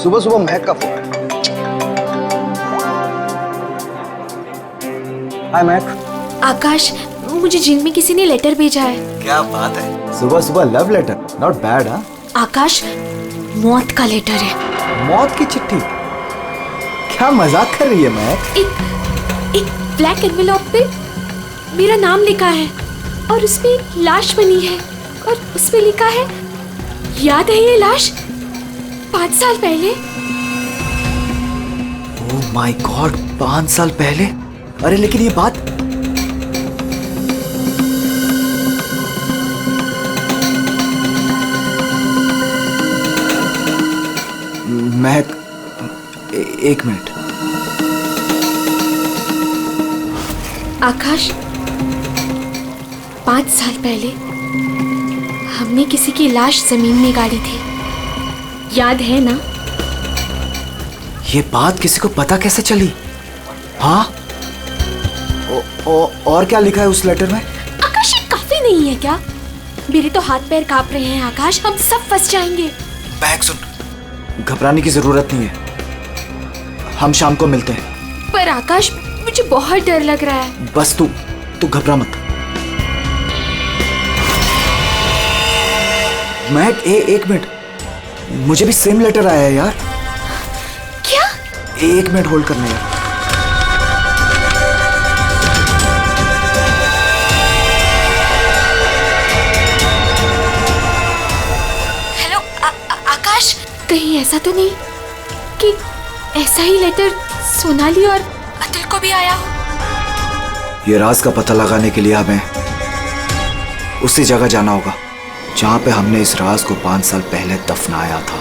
सुबह सुबह महक का फोन। हाय महक। आकाश, मुझे जेल में किसी ने लेटर भेजा है। क्या बात है, सुबह सुबह लव लेटर, नॉट बैड। हाँ आकाश, मौत का लेटर है। मौत की चिट्ठी? क्या मजाक कर रही है महक? एक ब्लैक एनवेलप पे मेरा नाम लिखा है और उसपे एक लाश बनी है और उसपे लिखा है, याद है ये लाश 5 साल पहले? ओह माय गॉड, 5 साल पहले? अरे लेकिन ये बात महक, एक मिनट। आकाश, 5 साल पहले हमने किसी की लाश जमीन में गाड़ी थी, याद है ना? ये बात किसी को पता कैसे चली? हाँ? और क्या लिखा है उस लेटर में? आकाश, ये काफी नहीं है क्या? मेरे तो हाथ पैर कांप रहे हैं आकाश, हम सब फंस जाएंगे। महक सुन, घबराने की जरूरत नहीं है, हम शाम को मिलते हैं। पर आकाश, मुझे बहुत डर लग रहा है। बस तू घबरा मत। महक, एक मिनट, मुझे भी सेम लेटर आया है यार। क्या? एक मिनट होल्ड करना यार। हेलो आकाश, कहीं ऐसा तो नहीं कि ऐसा ही लेटर सोनाली और अतुल को भी आया हो? ये राज का पता लगाने के लिए हमें उसी जगह जाना होगा जहां पे हमने इस राज को 5 साल पहले दफनाया था।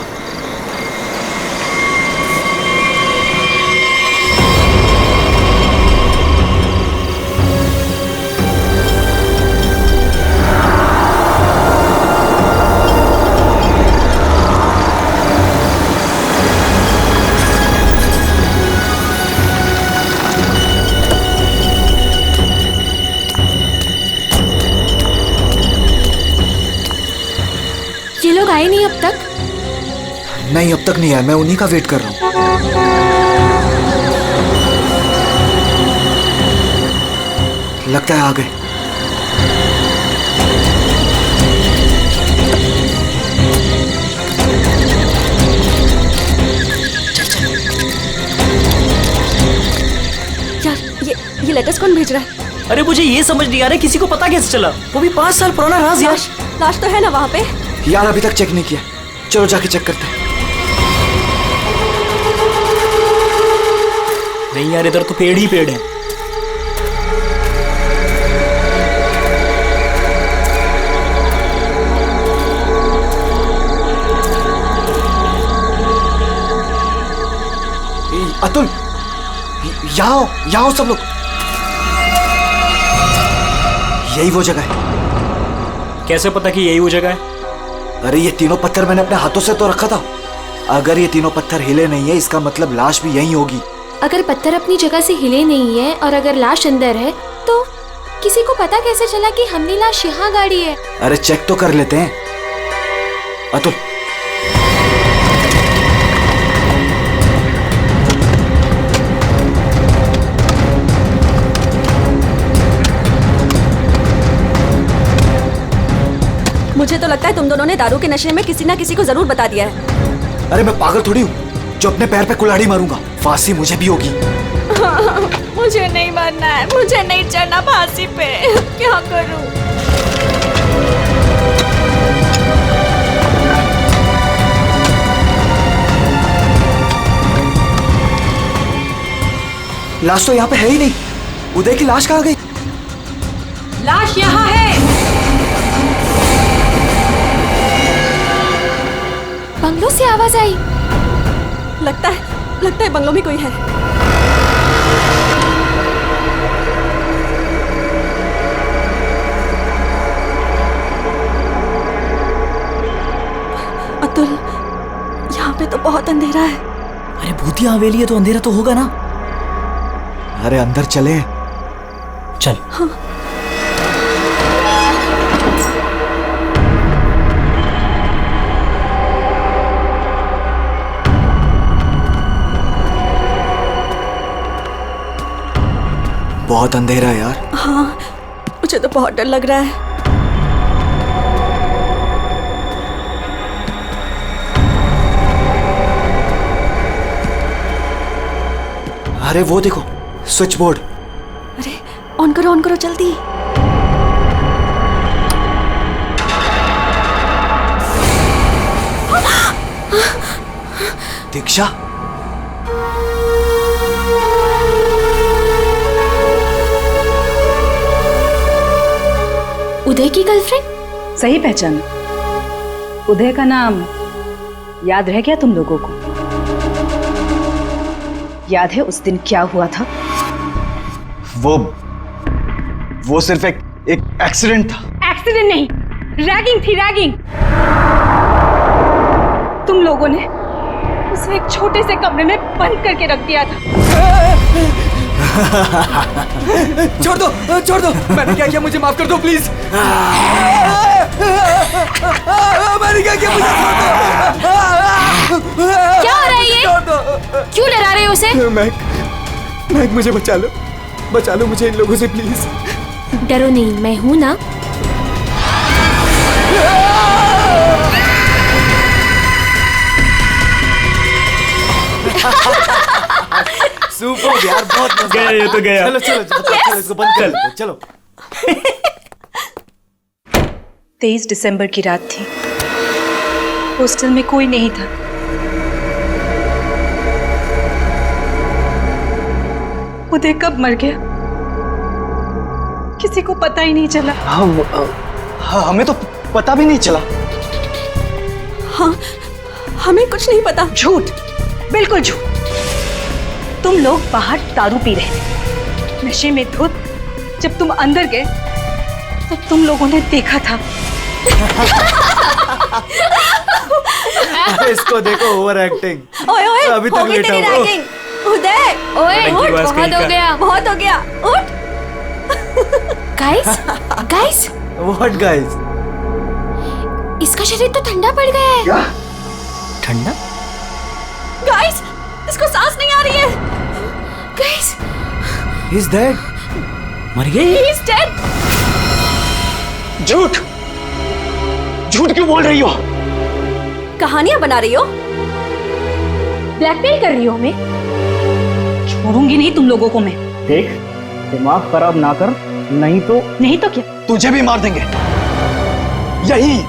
ये लोग आए नहीं अब तक? नहीं, अब तक नहीं आया, मैं उन्हीं का वेट कर रहा हूं। लगता है आ गए। यार, ये लेटर्स कौन भेज रहा है? अरे मुझे ये समझ नहीं आ रहा किसी को पता कैसे चला, वो भी 5 साल पुराना राज यार। लाश तो है ना वहाँ पे? यार अभी तक चेक नहीं किया, चलो जाके चेक करते हैं। नहीं यार, इधर तो पेड़ ही पेड़ है। अतुल, यहाँ आओ सब लोग। यही वो जगह है। कैसे पता कि यही वो जगह है? अरे ये तीनों पत्थर मैंने अपने हाथों से तो रखा था। अगर ये तीनों पत्थर हिले नहीं है, इसका मतलब लाश भी यहीं होगी। अगर पत्थर अपनी जगह से हिले नहीं है और अगर लाश अंदर है, तो किसी को पता कैसे चला कि हमने लाश यहाँ गाड़ी है? अरे चेक तो कर लेते हैं। अतुल, मुझे तो लगता है तुम दोनों ने दारू के नशे में किसी ना किसी को जरूर बता दिया है। अरे मैं पागल थोड़ी हूँ जो अपने पैर पे कुल्हाड़ी मारूंगा। फांसी मुझे भी होगी। मुझे नहीं मरना है, मुझे नहीं चढ़ना फांसी पे। क्या करूं? लाश तो यहाँ पे है ही नहीं। उदय की लाश कहाँ गई? लाश यहाँ है। बंगलों से आवाज आई। लगता है बंगलों में कोई है। अतुल, यहाँ पे तो बहुत अंधेरा है। अरे भूतिया हवेली है तो अंधेरा तो होगा ना। अरे अंदर चले। चल। हाँ। बहुत अंधेरा है यार। हाँ, मुझे तो बहुत डर लग रहा है। अरे वो देखो, स्विच बोर्ड। अरे ऑन करो जल्दी। दीक्षा, उदय की गर्लफ्रेंड? सही पहचाना। उदय का नाम याद रह गया तुम लोगों को? याद है उस दिन क्या हुआ था? वो सिर्फ एक एक्सीडेंट था। एक्सीडेंट नहीं, रैगिंग थी, रैगिंग। तुम लोगों ने उसे एक छोटे से कमरे में बंद करके रख दिया था। छोड़ दो, मैंने क्या किया, मुझे माफ कर दो प्लीज। मैंने क्या किया, मुझे छोड़ दो। क्या हो रहा है ये? क्यों डरा रहे हो उसे? मैक, मुझे बचा लो मुझे इन लोगों से प्लीज। डरो नहीं, मैं हूं ना। सुपर यार, बहुत मजा गया ये तो गया। चलो इसको बंद कर लो, चलो। 23 दिसंबर की रात थी। हॉस्टल में कोई नहीं था। उदय कब मर गया किसी को पता ही नहीं चला। हाँ, हमें तो पता भी नहीं चला। हाँ, हमें कुछ नहीं पता। झूठ, बिल्कुल झूठ। तुम लोग बाहर दारू पी रहे थे, नशे में धुत। जब तुम अंदर गए तो तुम लोगों ने देखा था। इसको देखो, ओवर एक्टिंग। ओए अभी तक होगी लेटा तेरी हुआ। रैगिंग। उदय, ओए, उठ, बहुत हो गया। उठ। Guys, what guys? इसका शरीर तो ठंडा पड़ गया है। क्या? ठंडा? गाइस, इसको सांस नहीं आ रही है। Guys, He's dead. मर गई? He is dead. झूठ क्यों बोल रही हो? कहानियां बना रही हो? ब्लैकमेल कर रही हो हमें? छोड़ूंगी नहीं तुम लोगों को मैं। देख, दिमाग खराब ना कर, नहीं तो क्या? तुझे भी मार देंगे यही।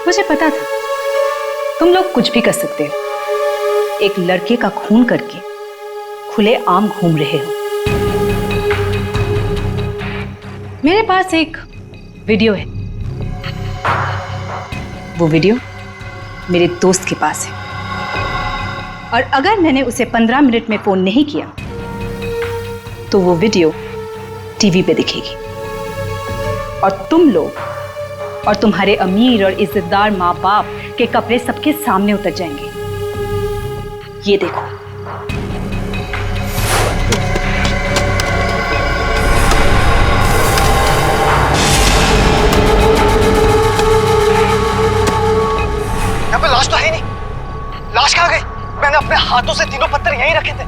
मुझे पता था तुम लोग कुछ भी कर सकते हो। एक लड़के का खून करके खुले आम घूम रहे हो। मेरे पास एक वीडियो है। वो वीडियो मेरे दोस्त के पास है, और अगर मैंने उसे 15 मिनट में फोन नहीं किया तो वो वीडियो टीवी पे दिखेगी, और तुम लोग और तुम्हारे अमीर और इज्जतदार माँ बाप के कपड़े सबके सामने उतर जाएंगे। ये देखो। यहाँ पे लाश तो है नहीं। लाश कहाँ गई? मैंने अपने हाथों से तीनों पत्थर यहीं रखे थे,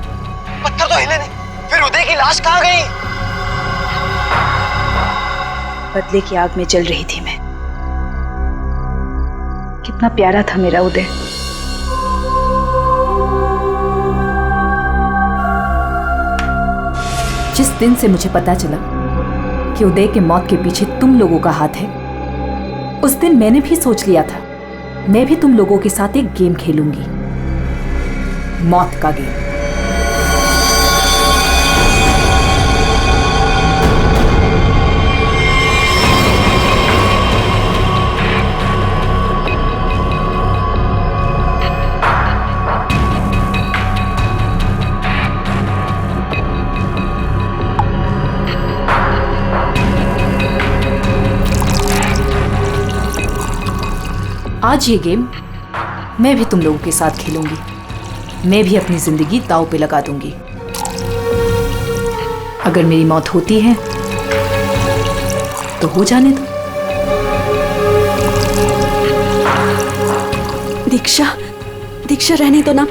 पत्थर तो हिले नहीं। फिर उदय की लाश कहाँ गई? बदले की आग में जल रही थी मैं। कितना प्यारा था मेरा उदय। जिस दिन से मुझे पता चला कि उदय के मौत के पीछे तुम लोगों का हाथ है, उस दिन मैंने भी सोच लिया था मैं भी तुम लोगों के साथ एक गेम खेलूंगी, मौत का गेम। आज ये गेम मैं भी तुम लोगों के साथ खेलूंगी। मैं भी अपनी जिंदगी दांव पे लगा दूंगी। अगर मेरी मौत होती है तो हो जाने दो। दीक्षा, दीक्षा रहने दो ना।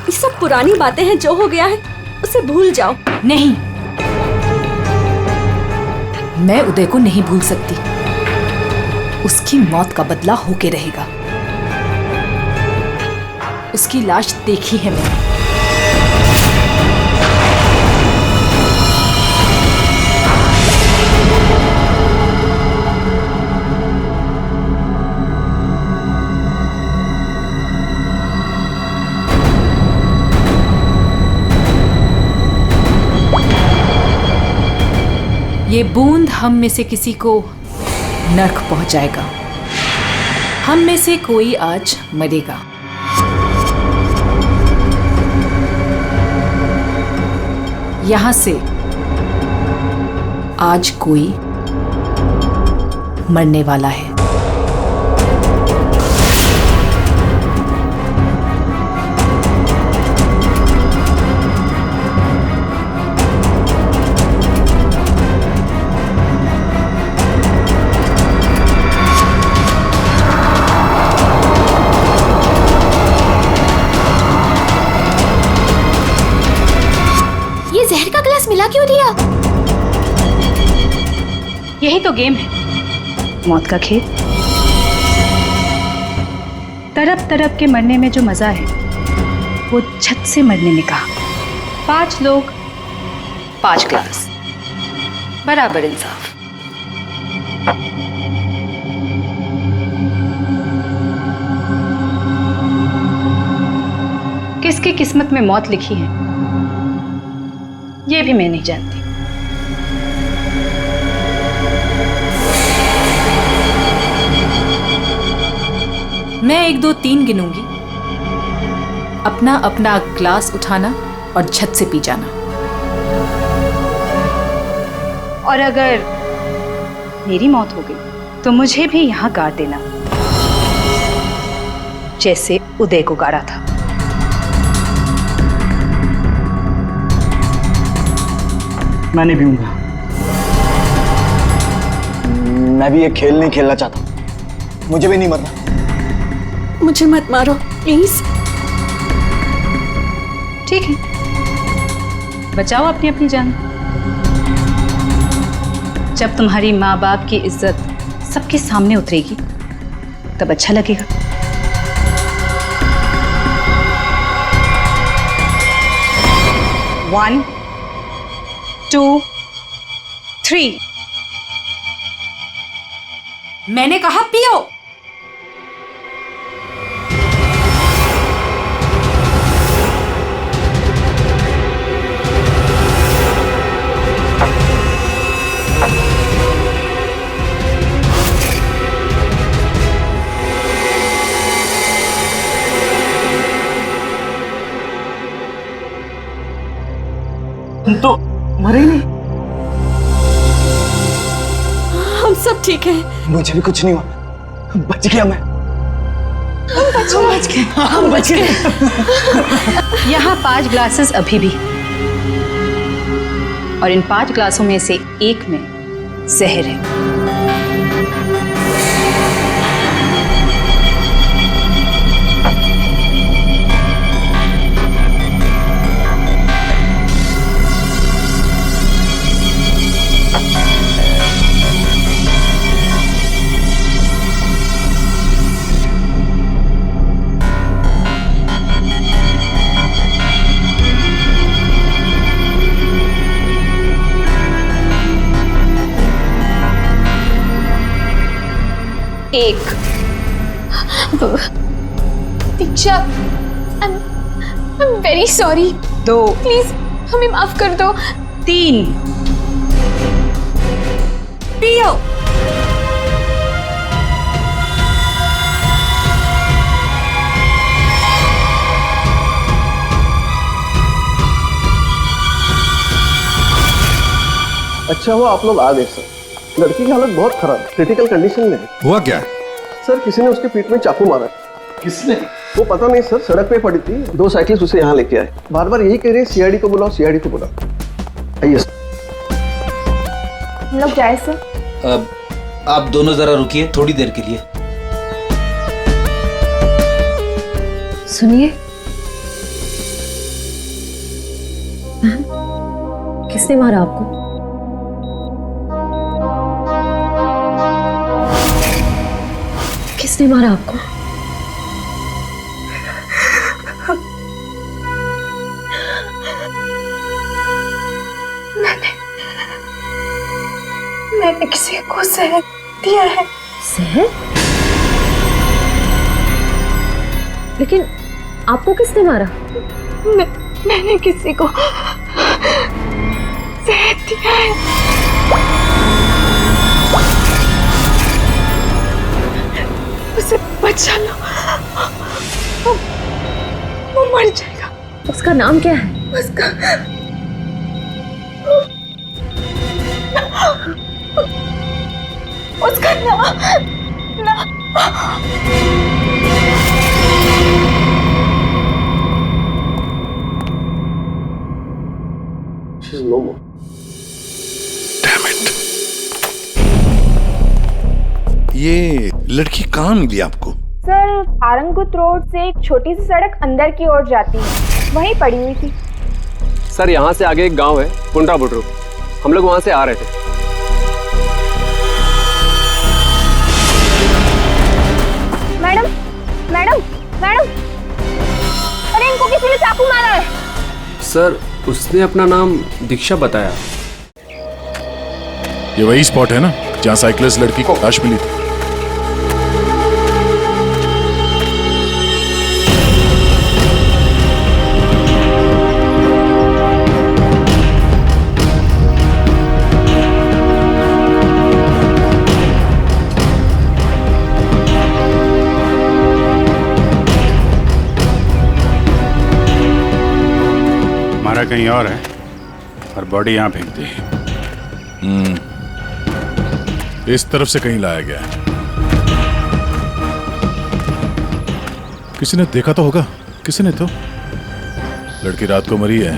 ये सब पुरानी बातें हैं, जो हो गया है उसे भूल जाओ। नहीं, मैं उदय को नहीं भूल सकती। उसकी मौत का बदला होके रहेगा। उसकी लाश देखी है मैंने। ये बूंद हम में से किसी को नर्क पहुंचाएगा। हम में से कोई आज मरेगा। यहां से आज कोई मरने वाला है। जहर का ग्लास मिला क्यों दिया? यही तो गेम है, मौत का खेल। तरफ तरफ के मरने में जो मजा है वो छत से मरने में कहा। 5 लोग 5 ग्लास, बराबर इंसाफ। किसकी किस्मत में मौत लिखी है ये भी मैं नहीं जानती। मैं 1 2 3 गिनूंगी। अपना अपना ग्लास उठाना और छत से पी जाना। और अगर मेरी मौत हो गई तो मुझे भी यहां गाड़ देना, जैसे उदय को गाड़ा था। मैं नहीं पीऊंगा। मैं भी ये खेल नहीं खेलना चाहता। मुझे भी नहीं मरना। मुझे मत मारो प्लीज। ठीक है, बचाओ अपनी अपनी जान। जब तुम्हारी माँ बाप की इज्जत सबके सामने उतरेगी तब अच्छा लगेगा। One, 2, 3। मैंने कहा पियो। तुम तो मरे ही नहीं। हम सब ठीक हैं। मुझे भी कुछ नहीं हुआ। बच गया मैं। हम बच गए। यहाँ 5 ग्लासेस अभी भी, और इन 5 ग्लासों में से एक में जहर है। 1। Diksha, I am very sorry. 2, please हमें माफ कर दो। 3। पियो। अच्छा हुआ आप लोग आ गए सर। लड़की की हालत बहुत खराब, क्रिटिकल कंडीशन में है। हुआ क्या? सर किसी ने उसके पीठ में चाकू मारा। किसने? वो पता नहीं सर, सड़क पे पड़ी थी, 2 साइकिल्स उसे यहाँ लेके आए। बार बार यही कह रहे सीआईडी को बुलाओ, सीआईडी को बुलाओ। आइए सर। हम लोग जाए सर? अब आप दोनों जरा रुकिए थोड़ी देर के लिए। सुनिए, किसने मारा आपको? किसने मारा आपको? मैंने किसी को जहर दिया है। जहर? लेकिन आपको किसने मारा? मैंने किसी को जहर दिया है। उसे बचा लो, वो मर जाएगा। उसका नाम क्या है? उसका नाम She's no more. Damn it. ये लड़की कहाँ मिली आपको? सर, आरंगुत रोड से एक छोटी सी सड़क अंदर की ओर जाती है, वहीं पड़ी हुई थी। सर यहाँ से आगे एक गांव है पुंडा बुड्रू, हम लोग वहां से आ रहे थे। मैडम मैडम मैडम, अरे इनको किसी ने चाकू मारा है। सर उसने अपना नाम दीक्षा बताया। ये वही स्पॉट है ना जहाँ साइकिलिस्ट लड़की को लाश मिली थी? मारा कहीं और है और बॉडी यहाँ फेंक दी। इस तरफ से कहीं लाया गया है। किसी ने देखा तो होगा, किसी ने तो। लड़की रात को मरी है।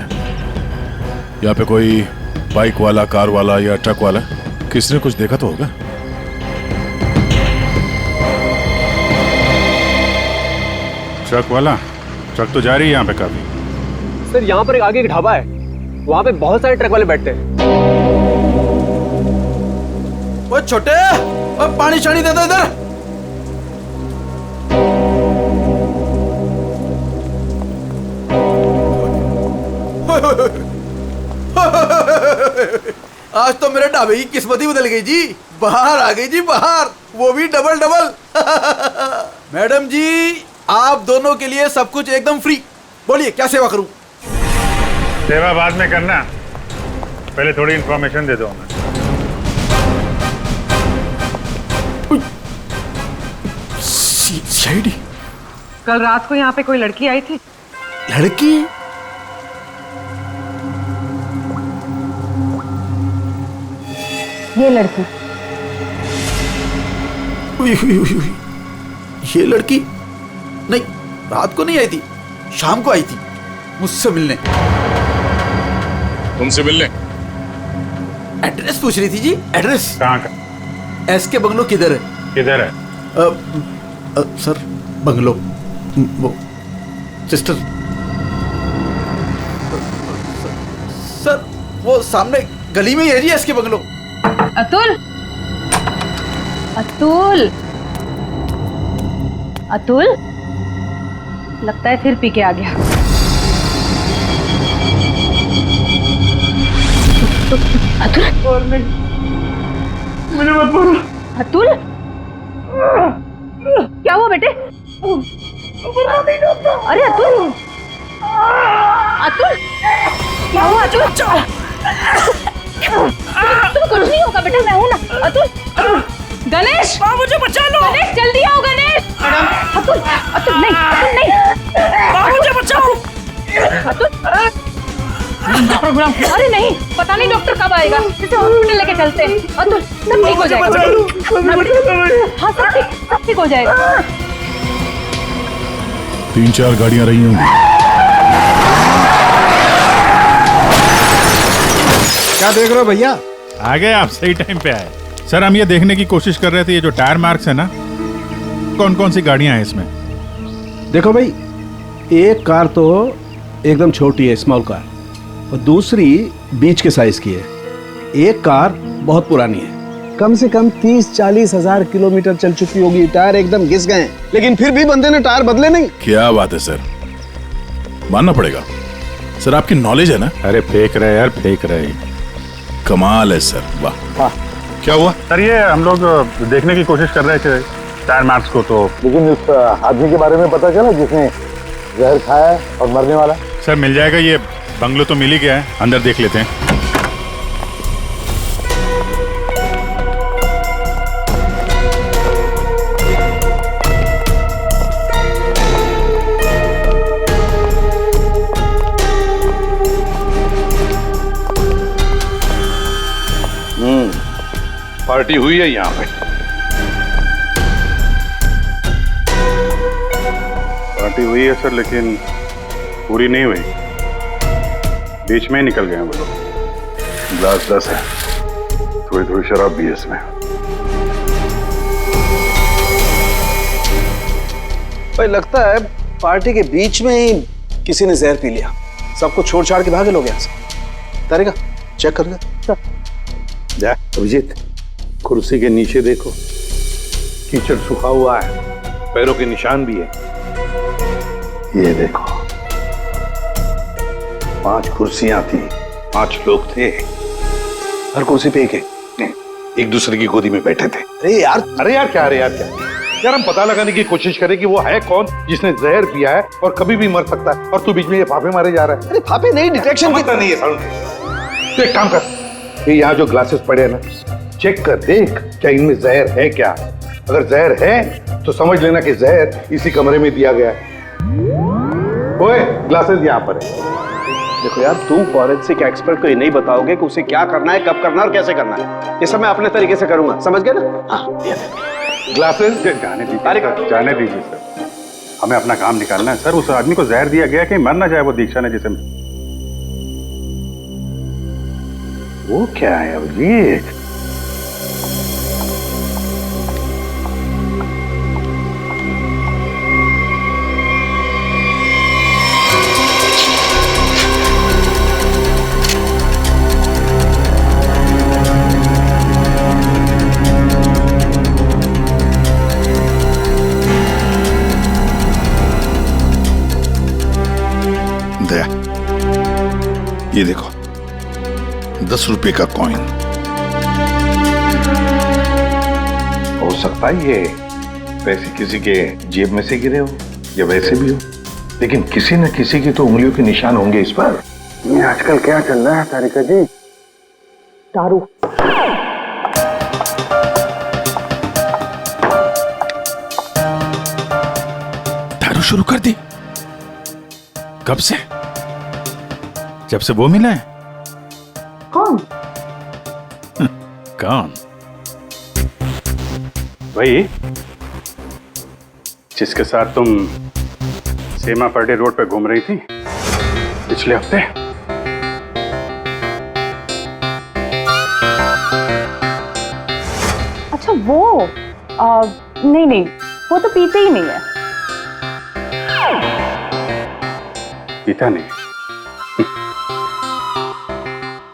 यहाँ पे कोई बाइक वाला, कार वाला या ट्रक वाला, किसी ने कुछ देखा तो होगा। ट्रक वाला? ट्रक तो जा रही है यहाँ पे काफी। सर यहाँ पर आगे एक ढाबा है, वहाँ पे बहुत सारे ट्रक वाले बैठते हैं। वो छोटे, वो पानी शानी दे दो इधर। आज तो मेरे ढाबे की किस्मत ही बदल गई जी। बाहर आ गई जी, बाहर, वो भी डबल डबल। मैडम जी, आप दोनों के लिए सब कुछ एकदम फ्री। बोलिए क्या सेवा करूं? सेवा बाद में करना, पहले थोड़ी इंफॉर्मेशन दे दो हमें। सीआईडी? कल रात को यहाँ पे कोई लड़की आई थी। लड़की? ये लड़की। ये लड़की? नहीं, रात को नहीं आई थी, शाम को आई थी मुझसे मिलने। तुमसे मिलने? एड्रेस पूछ रही थी जी। एड्रेस कहाँ का? एसके बंगलो किधर है? किधर है? सर बंगलो, वो सिस्टर। सर वो सामने गली में ही है जी एसके बंगलो। अतुल, अतुल, अतुल, लगता है फिर पी के आ गया। अतुल, मैंने मत बोला। अतुल, क्या हुआ बेटे? अरे अतुल, अतुल क्या हुआ अतुल? तुम्हें कुछ नहीं होगा बेटा, मैं हूं ना। अतुल, गणेश मुझे बचा लो। गणेश जल्दी आओ गणेश। अतुल, अतुल नहीं, अतुल नहीं, मुझे बचाओ। अतुल प्रोग्राम, अरे नहीं, पता नहीं डॉक्टर कब आएगा, इसे हॉस्पिटल लेके चलते हैं। अतुल सब ठीक हो जाएगा। हाँ सब ठीक हो जाएगा। 3-4 गाड़ियां रही होंगी। क्या देख रहे हो भैया? आ गए आप, सही टाइम पे आए। सर हम ये देखने की कोशिश कर रहे थे ये जो टायर मार्क्स है ना, कौन कौन सी गाड़ियां हैं इसमें। देखो भाई, एक कार तो एकदम छोटी है, स्मॉल कार, और दूसरी बीच के साइज की है। एक कार बहुत पुरानी है, कम से कम 30-40 हजार किलोमीटर चल चुकी होगी, टायर एकदम घिस गए हैं, लेकिन फिर भी बंदे ने टायर बदले नहीं। क्या बात है सर, मानना पड़ेगा सर, आपकी नॉलेज है ना। अरे फेंक रहे यार, फेंक रहे। कमाल है सर, वाह। क्या हुआ सर? ये हम लोग देखने की कोशिश कर रहे थे टायर मार्क्स को, तो लेकिन उस आदमी के बारे में पता चला जिसने जहर खाया है और मरने वाला? सर मिल जाएगा, ये बंगलो तो मिल ही गया है, अंदर देख लेते हैं। पार्टी हुई है यहाँ पे। पार्टी हुई है सर, लेकिन पूरी नहीं हुई, बीच में निकल गए वो लोग। ग्लास 10 है, थोड़ी थोड़ी शराब भी है इसमें। भाई लगता है पार्टी के बीच में ही किसी ने जहर पी लिया, सबको छोड़ छाड़ के भागे लोग यहाँ से। तारिका चेक कर ले। जा अभिजीत, कुर्सी के नीचे देखो, कीचड़ सूखा हुआ है, पैरों के निशान भी है। ये देखो, 5 कुर्सियां थी, 5 लोग थे, हर कुर्सी पे एक दूसरे की गोदी में बैठे थे। अरे यार क्या यार, हम पता लगाने की कोशिश करें कि वो है कौन जिसने जहर पिया है और कभी भी मर सकता है, और तू बीच में ये फाफे मारे जा रहा है। अरे फाफे नहीं, डिटेक्शन की नहीं है। तो एक काम कर, ये यहाँ जो ग्लासेस पड़े हैं ना, चेक कर देख क्या इनमें जहर है क्या। अगर जहर है तो समझ लेना कि जहर इसी कमरे में दिया गया है। ओए ग्लासेस यहाँ पर है। देखो यार, तुम फॉरेंसिक एक्सपर्ट को ये नहीं बताओगे कि उसे क्या करना है, कब करना है और कैसे करना है। ये सब मैं अपने तरीके से करूंगा, समझ गए ना? हाँ ग्लासेस जाने दीजिए, जाने दीजिए सर, हमें अपना काम निकालना है। सर उस आदमी को जहर दिया गया कि मर ना जाए वो दीक्षा ने जिसे। वो क्या है अभिजीत? दया, ये देखो 10 रुपए का कॉइन। हो सकता है ये पैसे किसी के जेब में से गिरे हो या वैसे भी हो, लेकिन किसी न किसी की तो उंगलियों के निशान होंगे इस पर। ये आजकल क्या चल रहा है तारिका जी? दारू। दारू शुरू कर दी? कब से? जब से वो मिला है? कौन? कौन? वही जिसके साथ तुम सेमा पर्डे रोड पे घूम रही थी पिछले हफ्ते। अच्छा वो नहीं, वो तो पीते ही नहीं है। पीता नहीं?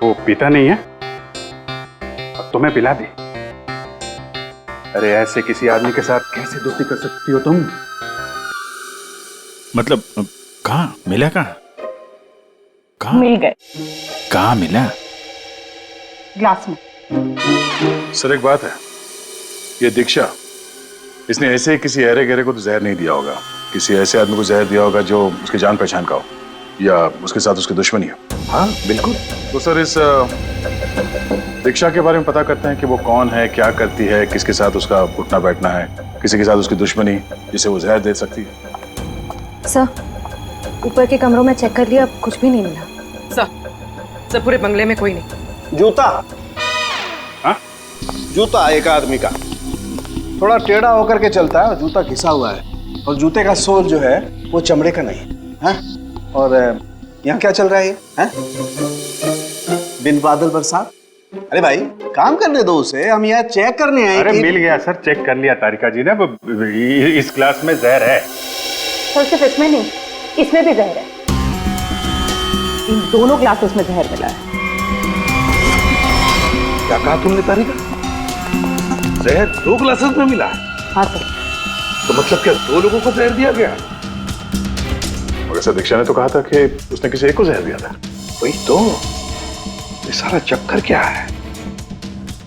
वो पीता नहीं है, अब तुम्हें पिला दे। अरे ऐसे किसी आदमी के साथ कैसे दोस्ती कर सकती हो तुम? मतलब कहाँ मिला? कहाँ मिल गए? कहाँ मिला? ग्लास में। सर एक बात है, ये दीक्षा इसने ऐसे किसी अहरे गहरे को तो जहर नहीं दिया होगा, किसी ऐसे आदमी को जहर दिया होगा जो उसकी जान पहचान का हो या उसके साथ उसकी दुश्मनी हो। हाँ बिल्कुल। तो सर इस दीक्षा के बारे में पता करते हैं कि वो कौन है, क्या करती है, किसके साथ उसका उठना बैठना है, किसी के साथ उसकी दुश्मनी जिसे वो जहर दे सकती है। सर ऊपर के कमरों में चेक कर लिया, अब कुछ भी नहीं मिला। सर पूरे बंगले में कोई नहीं। जूता। हाँ? जूता एक आदमी का थोड़ा टेढ़ा होकर के चलता है और जूता घिसा हुआ है, और जूते का सोल जो है वो चमड़े का नहीं है। और यहाँ क्या चल रहा है? हैं? बिन बादल बरसात। अरे भाई काम करने दो उसे, हम यहाँ चेक करने आए। अरे मिल गया सर, चेक कर लिया तारिका जी ने। इस क्लास में जहर है। सर सिर्फ इसमें नहीं, इसमें भी जहर है। इन दोनों ग्लासेस में जहर मिला है। क्या कहा तुमने तारिका? जहर 2 ग्लासेस में मिला? हाँ सर। तो मतलब क्या 2 लोगों को जहर दिया गया? मगर सर दीक्षा ने तो कहा था कि उसने किसी एक को जहर दिया था। वही तो, ये सारा चक्कर क्या है?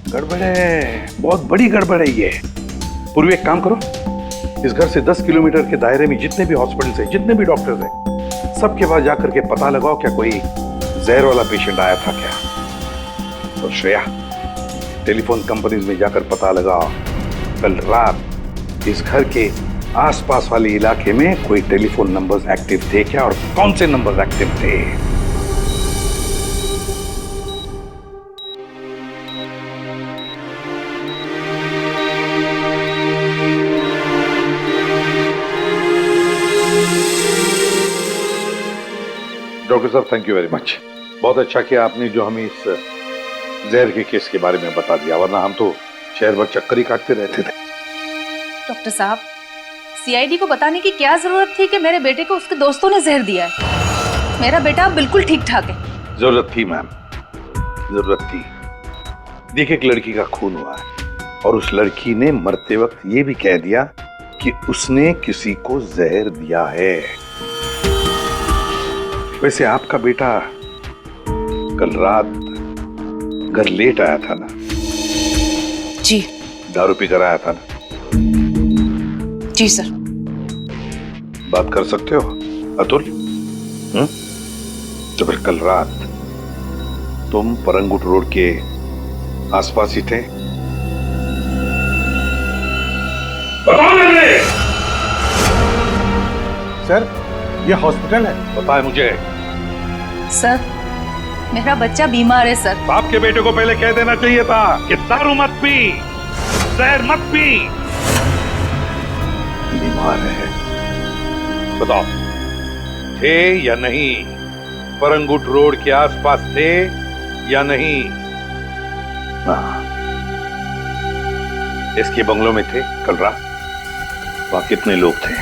गड़बड़ है, बहुत बड़ी गड़बड़ है ये। पूर्वी एक काम करो, इस घर से 10 किलोमीटर के दायरे में जितने भी हॉस्पिटल्स हैं, जितने भी डॉक्टर्स हैं, सबके पास जाकर के पता लगाओ क्या कोई जहर वाला पेशेंट आया था क्या। और श्रेया, टेलीफोन कंपनीज में जाकर पता लगाओ कल रात इस घर के आसपास वाले इलाके में कोई टेलीफोन नंबर्स एक्टिव थे क्या, और कौन से नंबर्स एक्टिव थे। डॉक्टर साहब थैंक यू वेरी मच, बहुत अच्छा किया आपने जो हमें इस जहर के केस के बारे में बता दिया, वरना हम तो शहर भर चक्कर ही काटते रहते थे। डॉक्टर साहब, सीआईडी को बताने की क्या जरूरत थी कि मेरे बेटे को उसके दोस्तों ने जहर दिया है? मेरा बेटा बिल्कुल ठीक ठाक है। जरूरत थी मैम, जरूरत थी। देखिए एक लड़की का खून हुआ है और उस लड़की ने मरते वक्त ये भी कह दिया कि उसने किसी को जहर दिया है। वैसे आपका बेटा कल रात घर लेट आया था ना? जी। दारू पीकर आया था ना? जी सर। बात कर सकते हो अतुल? तो फिर कल रात तुम परंगुट रोड के आसपास ही थे? सर ये हॉस्पिटल है। पता है मुझे। सर मेरा बच्चा बीमार है सर। बाप के बेटे को पहले कह देना चाहिए था कि दारू मत पी, जहर मत पी। बीमार है, बताओ थे या नहीं? परंगुट रोड के आसपास थे या नहीं? हाँ, इसके बंगलों में थे कल रात। वहां कितने लोग थे?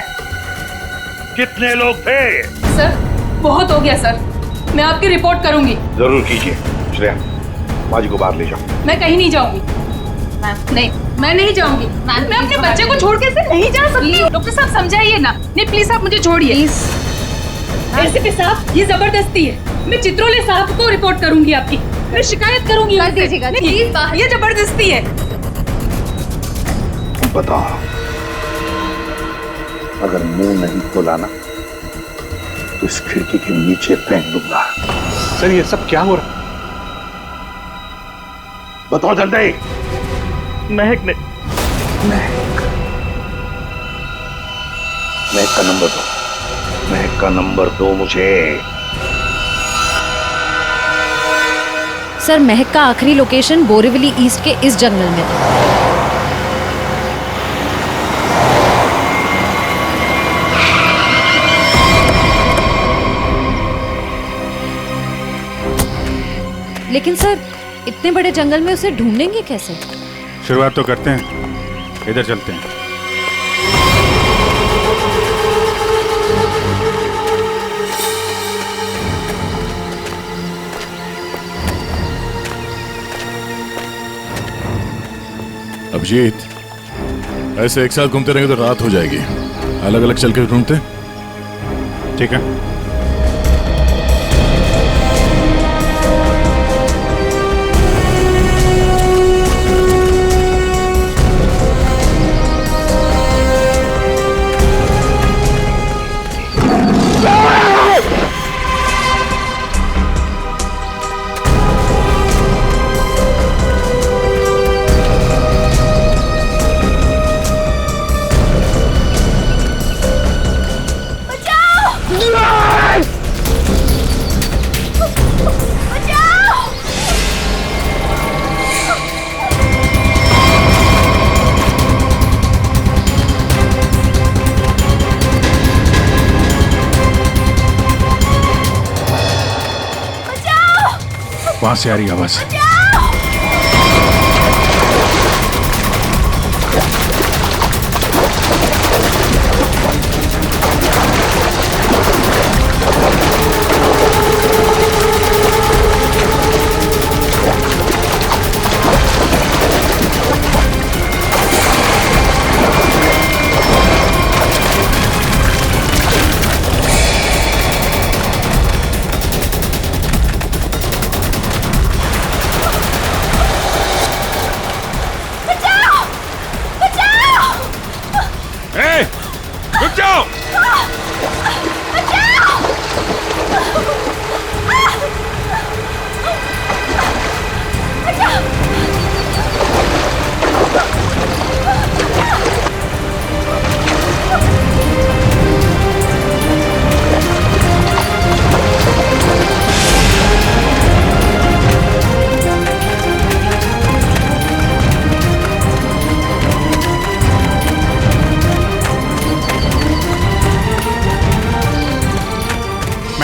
कितने लोग थे? सर बहुत हो गया सर, मैं आपकी रिपोर्ट करूंगी। जरूर कीजिए। श्रेया, माँ जी को बाहर ले जाओ। मैं कहीं नहीं जाऊंगी। नहीं, मैं नहीं जाऊंगी। मैं अपने बच्चे को छोड़ के ऐसे नहीं जा सकती। डॉक्टर साहब समझाइए ना। नहीं प्लीज आप मुझे छोड़िए। एसीपी साहब ये जबरदस्ती है। मैं चित्रोले साहब को रिपोर्ट करूंगी आपकी। मैं शिकायत करूंगी। कर दीजिएगा प्लीज। ये जबरदस्ती है। बताओ, अगर मुंह नहीं खोला ना तो इस खिड़की के नीचे फेंक दूंगा। सर ये सब क्या हो रहा? बताओ जल्दी। महक ने महक का नंबर दो। महक का नंबर दो मुझे। सर महक का आखिरी लोकेशन बोरीवली ईस्ट के इस जंगल में था। लेकिन सर इतने बड़े जंगल में उसे ढूंढेंगे कैसे? शुरुआत तो करते हैं, इधर चलते हैं। अभिजीत, ऐसे एक साथ घूमते रहेंगे तो रात हो जाएगी। अलग अलग चल के ढूंढते। ठीक है। कहां से आ रही आवाज?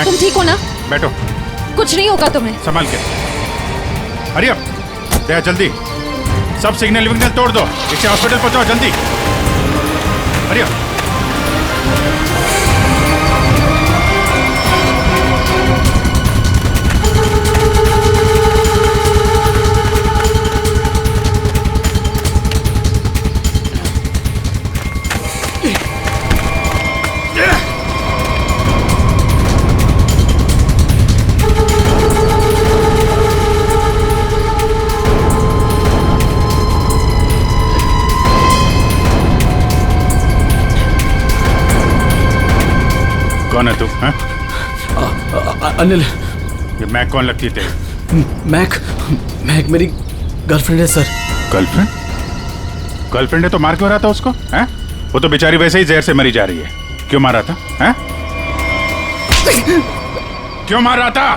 तुम ठीक हो ना? बैठो। कुछ नहीं होगा तुम्हें। संभाल के। हरी अप, दया जल्दी। सब सिग्नल विग्नल तोड़ दो, इसे हॉस्पिटल पहुंचाओ जल्दी। Hurry up. कौन है तू? अनिल। ये मैक कौन लगती है तेरी? मैक मेरी गर्लफ्रेंड है सर। गर्लफ्रेंड? गर्लफ्रेंड है तो मार क्यों रहा था उसको? हैं? वो तो बेचारी वैसे ही जहर से मरी जा रही है। क्यों मार रहा था? हैं? क्यों मार रहा था?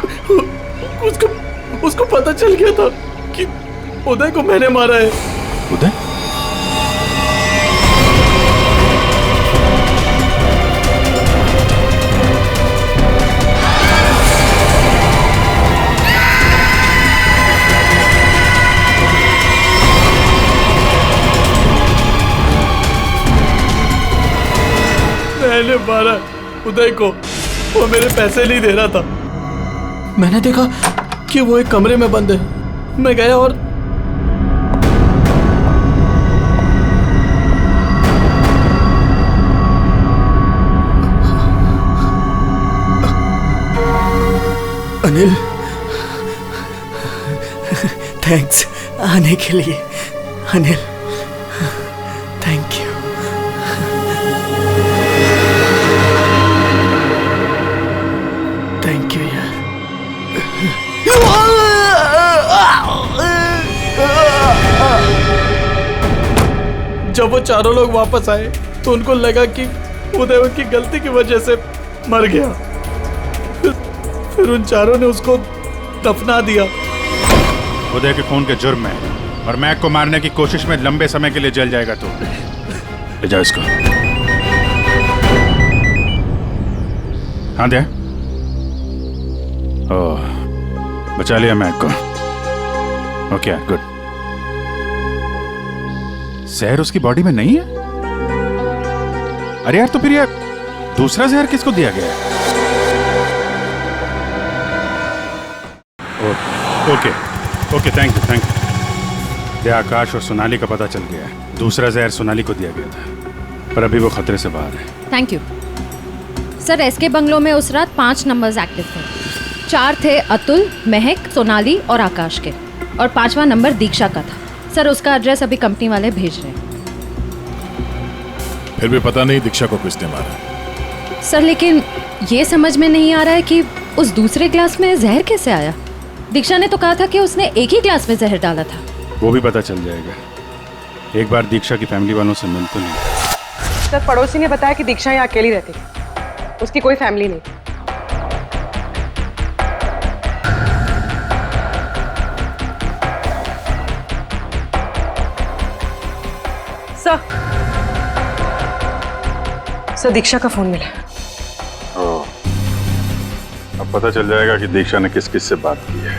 उसको पता चल गया था कि उदय को मैंने मारा है। उदय? मैंने मारा उदय को, वो मेरे पैसे नहीं दे रहा था। मैंने देखा कि वो एक कमरे में बंद है। मैं गया और अनिल, थैंक्स आने के लिए। Anil, thank you. Thank you यार। जब वो चारों लोग वापस आए तो उनको लगा कि उदय उनकी गलती की वजह से मर गया। फिर उन चारों ने उसको दफना दिया। उदय के खून के जुर्म में और मैक को मारने की कोशिश में लंबे समय के लिए जल जाएगा तू। ले जाओ इसको। हाँ दे। ओह, बचा लिया मैक को। Okay good. जहर उसकी बॉडी में नहीं है? अरे यार, तो फिर यार दूसरा जहर किसको दिया गया है? Okay okay, thank you. Akash और सोनाली का पता चल गया है। दूसरा जहर सोनाली को दिया गया था, पर अभी वो खतरे से बाहर है। Thank you sir. SK bungalow में उस रात 5 नंबर्स एक्टिव थे। 4 थे अतुल, महक, सोनाली और आकाश के, और 5वां नंबर दीक्षा का था। सर उसका एड्रेस अभी कंपनी वाले भेज रहे हैं। फिर भी पता नहीं दीक्षा को किसने मारा। सर लेकिन ये समझ में नहीं आ रहा है कि उस दूसरे ग्लास में जहर कैसे आया। दीक्षा ने तो कहा था कि उसने एक ही ग्लास में जहर डाला था। वो भी पता चल जाएगा। एक बार दीक्षा की फैमिली वालों से मिल तो नहीं। सर पड़ोसी ने बताया कि दीक्षा यहाँ अकेली रहती है, उसकी कोई फैमिली नहीं। सर दीक्षा का फोन मिला। अब पता चल जाएगा कि दीक्षा ने किस किस से बात की है।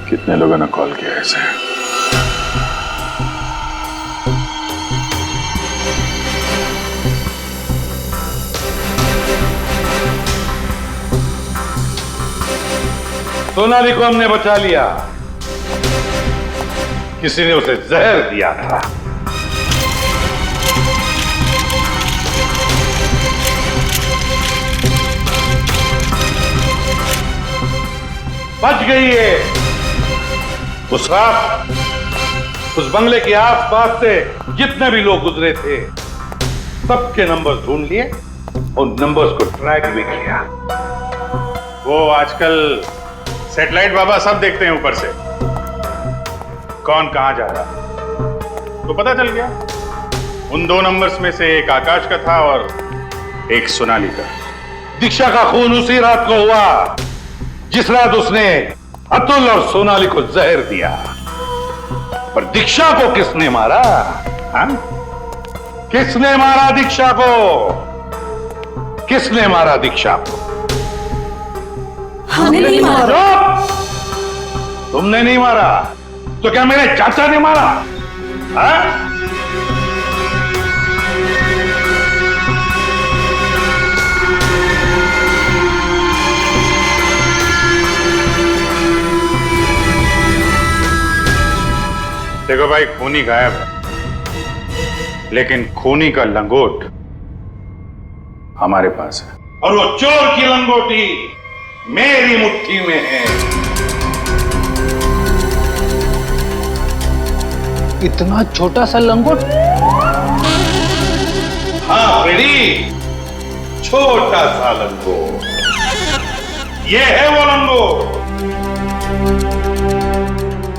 कितने लोगों ने कॉल किया ऐसे? सोनाली को हमने बचा लिया। किसी ने उसे जहर दिया था। बच गई है। उस रात उस बंगले के आसपास से जितने भी लोग गुजरे थे सबके नंबर्स ढूंढ लिए और नंबर्स को ट्रैक भी किया। वो आजकल सैटेलाइट बाबा सब देखते हैं ऊपर से, कौन कहां जा रहा। तो पता चल गया उन 2 नंबर्स में से एक आकाश का था और एक सोनाली का। दीक्षा का खून उसी रात को हुआ जिस रात उसने अतुल और सोनाली को जहर दिया। पर दीक्षा को किसने मारा? हाँ? किसने मारा दीक्षा को? किसने मारा दीक्षा को? हमने नहीं मारा। तुमने नहीं मारा तो क्या मेरे चाचा ने मारा? हाँ? देखो भाई, खूनी गायब है, लेकिन खूनी का लंगोट हमारे पास है। और वो चोर की लंगोटी मेरी मुट्ठी में है। इतना छोटा सा लंगोट? हाँ फ्रेडी, छोटा सा लंगोट। ये है वो लंगोट।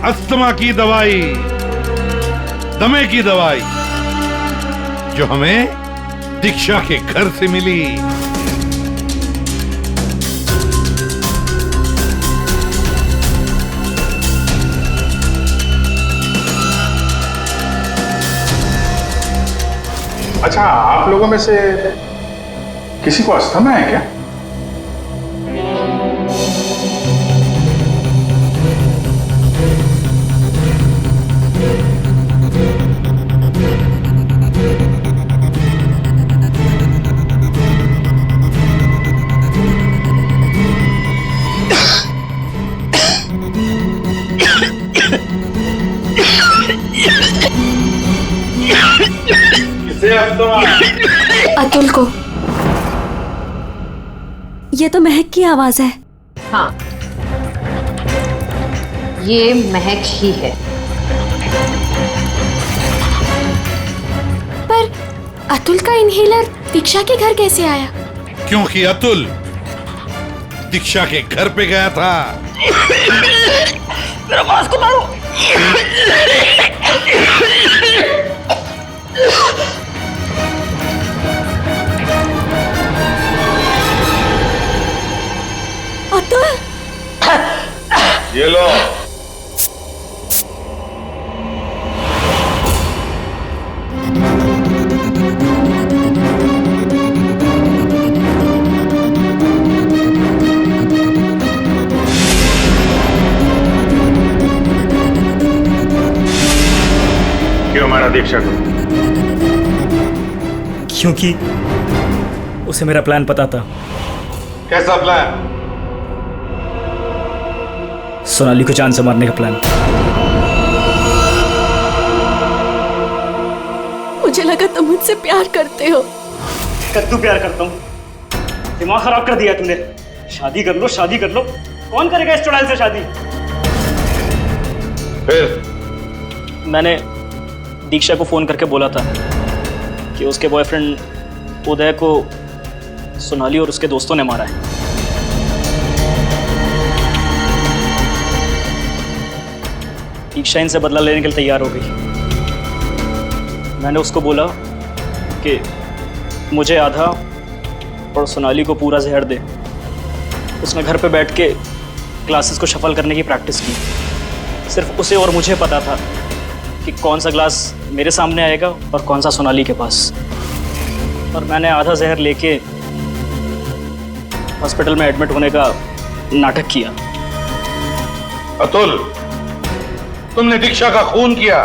अस्थमा की दवाई, दमे की दवाई जो हमें दीक्षा के घर से मिली। अच्छा, आप लोगों में से किसी को अस्थमा है क्या? अतुल को। ये तो महक की आवाज है। हाँ, ये महक ही है। पर अतुल का इनहेलर दीक्षा के घर कैसे आया? क्योंकि अतुल दीक्षा के घर पे गया था। मेरा मास्क उतारो। अतुल, ये लो। क्यों मारा दीक्षा को? क्योंकि उसे मेरा प्लान पता था। कैसा प्लान? सोनाली को जान से मारने का प्लान। मुझे लगा तुम मुझसे प्यार करते हो। कद्दू प्यार करता हूँ। दिमाग खराब कर दिया तुमने। शादी कर लो, शादी कर लो। कौन करेगा इस चुड़ैल से शादी? फिर मैंने दीक्षा को फोन करके बोला था कि उसके बॉयफ्रेंड उदय को सोनाली और उसके दोस्तों ने मारा है। दीक्षा इनसे बदला लेने के लिए तैयार हो गई। मैंने उसको बोला कि मुझे आधा और सोनाली को पूरा जहर दे। उसने घर पे बैठ के ग्लासेस को शफल करने की प्रैक्टिस की। सिर्फ उसे और मुझे पता था कि कौन सा ग्लास मेरे सामने आएगा और कौन सा सोनाली के पास। और मैंने आधा जहर लेके हॉस्पिटल में एडमिट होने का नाटक किया। अतुल, तुमने दीक्षा का खून किया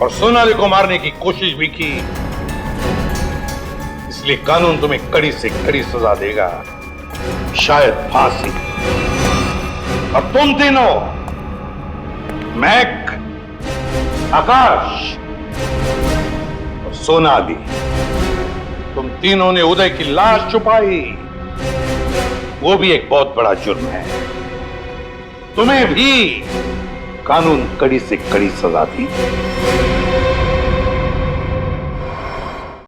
और सोनाली को मारने की कोशिश भी की, इसलिए कानून तुम्हें कड़ी से कड़ी सजा देगा, शायद फांसी। और तुम तीनों, महक, आकाश और सोनाली, तुम तीनों ने उदय की लाश छुपाई, वो भी एक बहुत बड़ा जुर्म है। तुम्हें भी कानून कड़ी से कड़ी सजा दी।